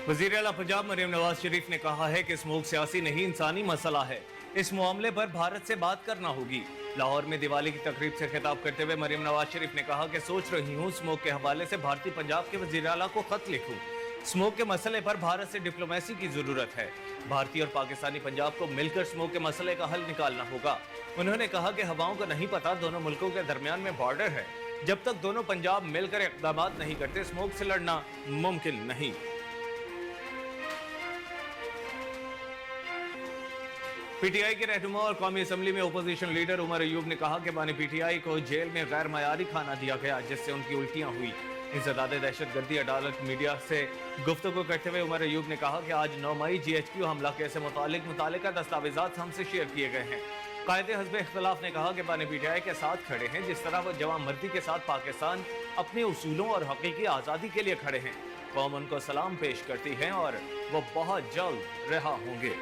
वज़ीर आला पंजाब मरियम नवाज शरीफ ने कहा है कि स्मोक सियासी नहीं इंसानी मसला है। इस मामले पर भारत से बात करना होगी। लाहौर में दिवाली की तकरीब से खिताब करते हुए मरियम नवाज शरीफ ने कहा कि सोच रही हूँ स्मोक के हवाले से भारतीय पंजाब के वज़ीर आला को खत लिखूं। स्मोक के मसले पर भारत से डिप्लोमेसी की जरूरत है। भारतीय और पाकिस्तानी पंजाब को मिलकर स्मोक के मसले का हल निकालना होगा। उन्होंने कहा कि हवाओं को नहीं पता दोनों मुल्कों के दरमियान में बॉर्डर है। जब तक दोनों पंजाब मिलकर इक़दाम नहीं करते स्मोक से लड़ना मुमकिन नहीं। पीटीआई के रहनुमा और कौमी असम्बली में अपोजिशन लीडर उमर अयूब ने कहा कि बानी पीटीआई को जेल में गैर मयारी खाना दिया गया जिससे उनकी उल्टियां हुई। इंसदाद दहशतगर्दी अदालत मीडिया से गुफ्तगू करते हुए उमर अयूब ने कहा कि आज 9 मई GHQ हमला केस से मुतालिका दस्तावेजात हमसे शेयर किए गए हैं। कायदे हज़्ब इख्तिलाफ ने कहा कि बानी पीटीआई के साथ खड़े हैं जिस तरह वो जवां मर्दी के साथ पाकिस्तान अपने उसूलों और हकीकी आज़ादी के लिए खड़े हैं। कौम उनको सलाम पेश करती है और वो बहुत जल्द रिहा होंगे।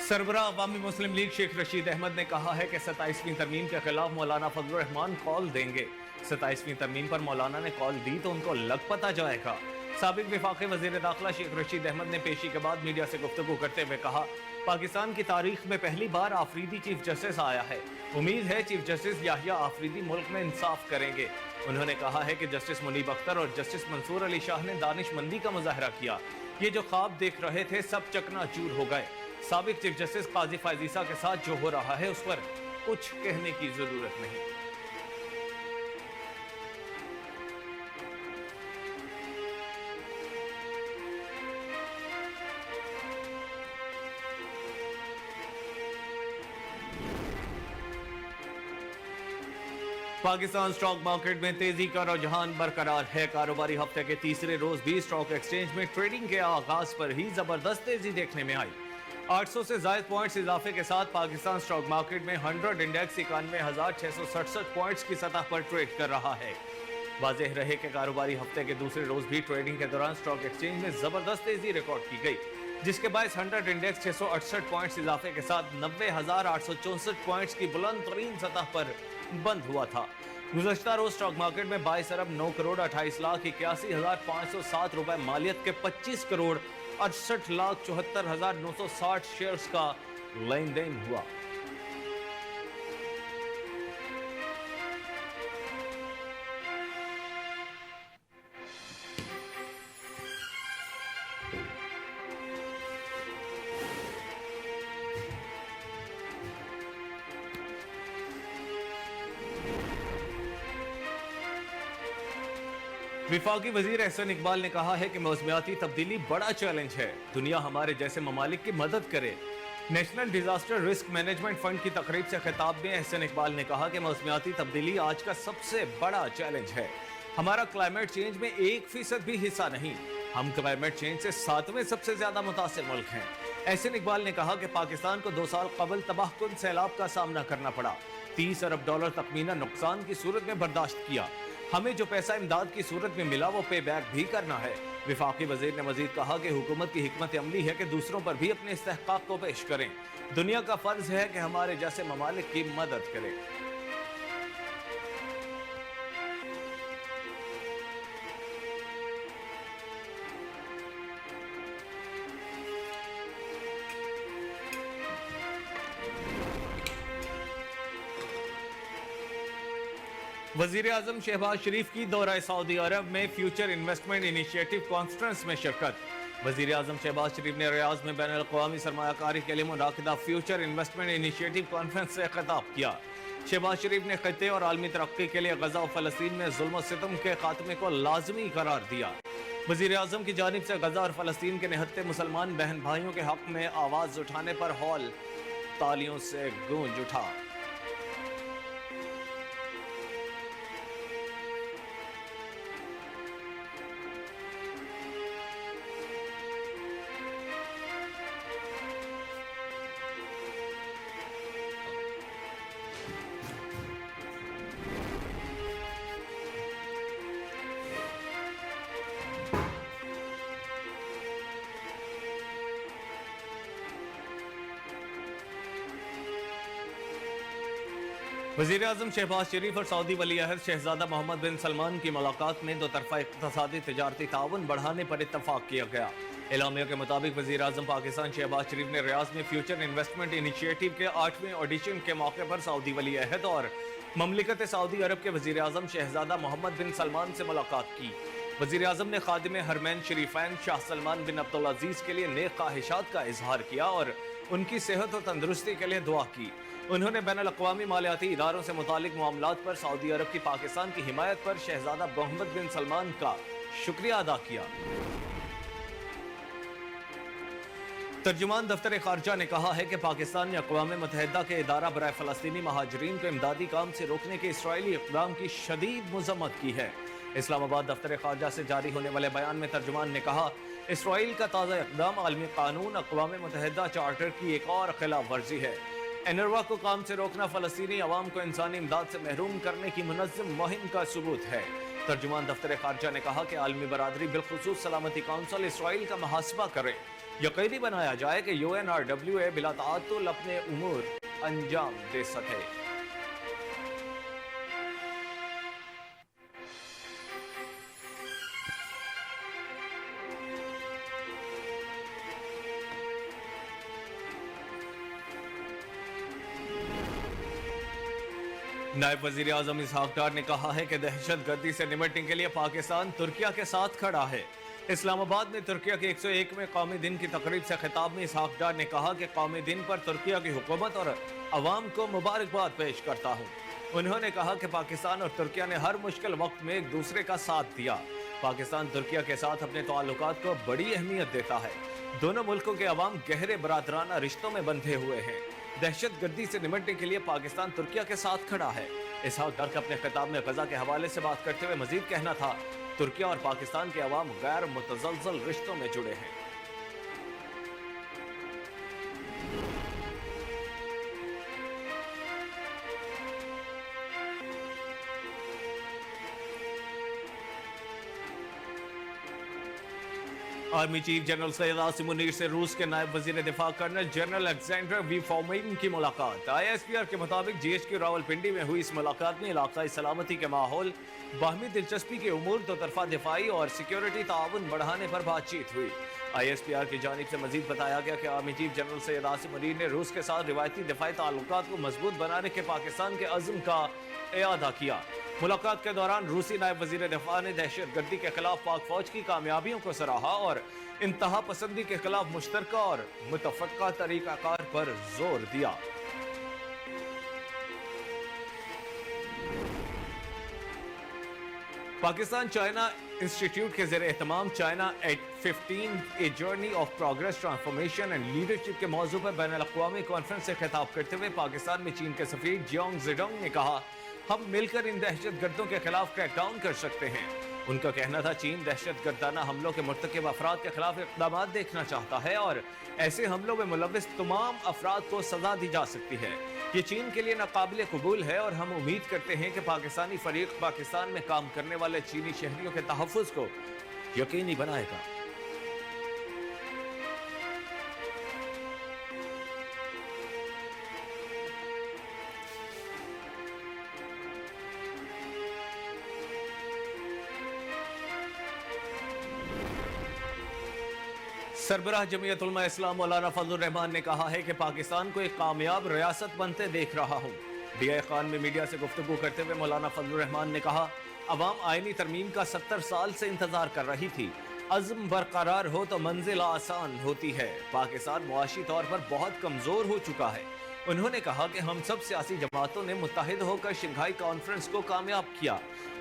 सरबराह अवामी मुस्लिम लीग शेख रशीद अहमद ने कहा है कि 27वीं तरमीम के खिलाफ मौलाना फजलुर रहमान कॉल देंगे। 27वीं तरमीम पर मौलाना ने कॉल दी तो उनको लग पता जाएगा। साबिक वफाकी वजीर दाखिला शेख रशीद अहमद ने पेशी के बाद मीडिया से गुफ्तगू करते हुए कहा, पाकिस्तान की तारीख में पहली बार आफरीदी चीफ जस्टिस आया है। उम्मीद है चीफ जस्टिस याहिया आफरीदी मुल्क में इंसाफ करेंगे। उन्होंने कहा है कि जस्टिस मुनीब अख्तर और जस्टिस मंसूर अली शाह ने दानिशमंदी का मुजाहरा किया। ये जो ख्वाब देख रहे थे सब चकनाचूर हो गए। साबिक चीफ जस्टिस काजी फायजीसा के साथ जो हो रहा है उस पर कुछ कहने की जरूरत नहीं। पाकिस्तान स्टॉक मार्केट में तेजी का रुझान बरकरार है। कारोबारी हफ्ते के तीसरे रोज भी स्टॉक एक्सचेंज में ट्रेडिंग के आगाज पर ही जबरदस्त तेजी देखने में आई। 800 से ज्यादा पॉइंट्स इजाफे के साथ पाकिस्तान स्टॉक मार्केट में 100 इंडेक्स 91,667 पॉइंट्स की सतह पर ट्रेड कर रहा है। वाज़ेह रहे कि कारोबारी हफ्ते के दूसरे रोज भी ट्रेडिंग के दौरान स्टॉक एक्सचेंज में जबरदस्त तेजी रिकॉर्ड की गई, जिसके बायस 100 इंडेक्स 668 पॉइंट्स इजाफे के साथ 90,864 पॉइंट्स की बुलंद तरीन सतह पर बंद हुआ था। गुज़श्ता रोज स्टॉक मार्केट में 22 अरब 9 करोड़ 28,81,507 रुपए मालियत के 25 करोड़ 68,74,960 शेयर्स का लेन देन हुआ। विफाकी वजीर एहसन इकबाल ने कहा है कि मौसमियाती तब्दीली बड़ा चैलेंज है, दुनिया हमारे जैसे ममालिक की मदद करे। National disaster risk management fund की तकरीब से खिताब में एहसन इकबाल ने कहा कि मौसमियाती तब्दीली आज का सबसे बड़ा चैलेंज है। हमारा क्लाइमेट चेंज में 1% भी हिस्सा नहीं। हम क्लाइमेट चेंज से 7वें सबसे ज्यादा मुतासिर मुल्क हैं। एहसन इकबाल ने कहा कि पाकिस्तान को 2 साल कबल तबाहकुन सैलाब का सामना करना पड़ा। 30 अरब डॉलर तखमीना नुकसान की सूरत में बर्दाश्त किया। हमें जो पैसा इमदाद की सूरत में मिला वो पे बैक भी करना है। विफाकी वजीर ने मजीद कहा कि हुकूमत की हिकमत अमली है कि दूसरों पर भी अपने इस्तेहकाक को पेश करें। दुनिया का फर्ज है कि हमारे जैसे ममालिक की मदद करें। वजीर आजम शहबाज शरीफ की दौरा सऊदी अरब में फ्यूचर इन्वेस्टमेंट इनिशिएटिव कॉन्फ्रेंस में शिरकत। वजीर आजम शहबाज शरीफ ने रियाज में बैनुल अक़वामी सरमायाकारी के लिए मुनाकिदा फ्यूचर इन्वेस्टमेंट इनिशिएटिव कॉन्फ्रेंस से खिताब किया। शहबाज शरीफ ने खित्ते और आलमी तरक्की के लिए गजा और फलस्तीन में जुल्म और सितम के खात्मे को लाजमी करार दिया। वजीर आजम की जानिब से गजा और फलस्तीन के निहत्ते मुसलमान बहन भाइयों के हक में आवाज उठाने पर हॉल तालियों से गूंज उठा। वजीर आजम शहबाज शरीफ और सऊदी वली अहद शहजादा मोहम्मद बिन सलमान की मुलाकात में दो तरफा इक़्तिसादी तिजारती ताउन बढ़ाने पर इत्तफाक किया गया। एलामिया के मुताबिक वजीर आजम पाकिस्तान शहबाज शरीफ ने रियाज में फ्यूचर इन्वेस्टमेंट इनिशिएटिव के 8वें ऑडिशन के मौके पर सऊदी वली अहद और ममलिकत सऊदी अरब के वजीर आजम शहजादा मोहम्मद बिन सलमान से मुलाकात की। वजीर आजम ने खादिम हरमैन शरीफैन शाह सलमान बिन अब्दुल अजीज के लिए नेक ख्वाहिशात का इजहार किया और उनकी सेहत और तंदुरुस्ती के लिए दुआ की। उन्होंने बैनुल-अक़वामी मालियाती इदारों से मुतालिक मामलात पर सऊदी अरब की पाकिस्तान की हिमायत पर शहजादा मोहम्मद बिन सलमान का शुक्रिया अदा किया। तर्जुमान दफ्तर खारजा ने कहा है कि पाकिस्तान ने अक़वाम मुत्तहिदा के इदारा बराए फ़लस्तीनी महाजरीन को इमदादी काम से रोकने के इसराइली इक़दाम की शदीद मज़म्मत की है। इस्लामाबाद दफ्तर खारजा से जारी होने वाले बयान में तर्जुमान ने कहा, इसराइल का ताज़ा इक़दाम आलमी कानून अक़वाम मुत्तहिदा चार्टर की एक और खिलाफ वर्जी है। एनरवा को काम से रोकना फ़लस्तीनी अवाम को इंसानी इमदाद से महरूम करने की मुनज़्ज़म मुहिम का सबूत है। तर्जुमान दफ्तर खारजा ने कहा कि आलमी बरादरी बिलखुसूस सलामती काउंसिल इसराइल का मुहासबा करे, यकीनी बनाया जाए कि UNRWA बिला ताअत्तुल अपने उमूर अंजाम दे सके। नायब वजीर आजम इसहाक डार ने कहा है कि दहशत गर्दी से निपटने के लिए पाकिस्तान तुर्किया के साथ खड़ा है। इस्लामाबाद में तुर्किया के 101वें कौमी दिन की तकरीब से खिताब में इसहाक डार ने कहा कि कौमी दिन पर तुर्किया की हुकूमत और अवाम को मुबारकबाद पेश करता हूँ। उन्होंने कहा कि पाकिस्तान और तुर्किया ने हर मुश्किल वक्त में एक दूसरे का साथ दिया। पाकिस्तान तुर्किया के साथ अपने ताल्लुकात को बड़ी अहमियत देता है। दोनों मुल्कों के अवाम गहरे बरादराना रिश्तों में बंधे हुए हैं। दहशत गर्दी से निपटने के लिए पाकिस्तान तुर्किया के साथ खड़ा है। इसहाक डार का अपने खिताब में गजा के हवाले से बात करते हुए मजीद कहना था, तुर्किया और पाकिस्तान के अवाम गैर मुतज़लज़ल रिश्तों में जुड़े हैं। Army chief general Syed Asim Munir से रूस के नायब वजीर दिफा कर्नल जनरल अलेक्जेंडर वी फॉर्मेन की मुलाकात। ISPR के मुताबिक GHQ रावलपिंडी में हुई इस मुलाकात में इलाकाई सलामती के माहौल, बाहमी दिलचस्पी के उमूर, दो तरफा दिफाई और सिक्योरिटी ताउन बढ़ाने पर बातचीत हुई। ISPR की जानिब से मजीद बताया गया कि army chief general Syed Asim Munir ने रूस के साथ रिवायती दिफाई ताल्लुकात को मजबूत बनाने के पाकिस्तान के अज़्म का इआदा किया। मुलाकात के दौरान रूसी नायब वजीर दिफा ने दहशत गर्दी के खिलाफ पाक फौज की कामयाबियों को सराहा और इंतहा पसंदी के खिलाफ मुश्तरका और मुतफ़क्का तरीक़ाकार पर जोर दिया। पाकिस्तान चाइना इंस्टीट्यूट के ज़ेर एहतमाम China at 15 a journey of progress transformation and leadership के मौजू पर बैनुल-अक़वामी कॉन्फ्रेंस से खिताब करते हुए पाकिस्तान में चीन के सफीर जियोंग ज़ेडोंग ने कहा, हम मिलकर इन दहशत गर्दों के खिलाफ क्रैकडाउन कर सकते हैं। उनका कहना था, चीन दहशत गर्दाना हमलों के मुर्तकिब अफराद के खिलाफ इक़दामात देखना चाहता है और ऐसे हमलों में मुलव्विस तमाम अफराद को सजा दी जा सकती है। ये चीन के लिए नाकाबिल कबूल है और हम उम्मीद करते हैं कि पाकिस्तानी फरीक पाकिस्तान में काम करने वाले चीनी शहरियों के तहफ़्फ़ुज़ को यकीनी बनाएगा। सरबराह जमीयत उलमा इस्लाम मौलाना फजलुर रहमान ने कहा है कि पाकिस्तान को एक कामयाब रियासत बनते देख रहा हूँ। DI खान में मीडिया से गुफ्तगू करते हुए मौलाना फजलुर रहमान ने कहा, अवाम आईनी तरमीम का 70 साल से इंतजार कर रही थी। अज़्म बरकरार हो तो मंजिल आसान होती है। पाकिस्तान मुआशी तौर पर बहुत कमजोर हो चुका है। उन्होंने कहा कि हम सब सियासी जमातों ने मुत्तहिद होकर शंघाई कॉन्फ्रेंस को कामयाब किया।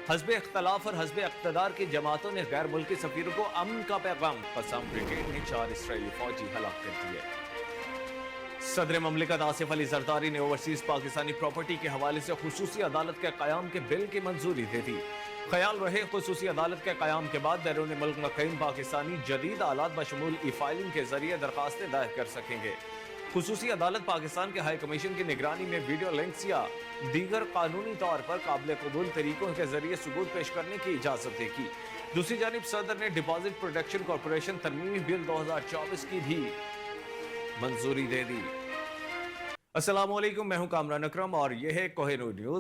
हस्ब इख्तलाफ और हस्ब इक़्तिदार की जमातों ने गैर मुल्की सफीरों को अमन का पैगाम पसंद। ब्रिगेड ने 4 इसराइली फौजी हलाक कर दिए। सदर ममलिकत आसिफ अली जरदारी ने ओवरसीज पाकिस्तानी प्रॉपर्टी के हवाले से खुसूसी अदालत के क़याम के बिल की मंजूरी दे दी। ख्याल रहे खुसूसी अदालत के क़याम के बाद बैरून मुल्क मुक़ीम पाकिस्तानी जदीद आलात बशमूल ई फाइलिंग के जरिए दरखास्तें दायर कर सकेंगे। खुसूसी अदालत पाकिस्तान के हाई कमीशन की निगरानी में वीडियो लिंक्स या दीगर कानूनी तौर पर काबिल कबूल तरीकों के जरिए सबूत पेश करने की इजाजत देगी। दूसरी जानिब सदर ने डिपॉजिट प्रोटेक्शन कॉरपोरेशन तरमीमी बिल 2024 की भी मंजूरी दे दी। अस्सलाम वालेकुम, मैं हूं कामरान अकरम और यह है कोहिनूर न्यूज।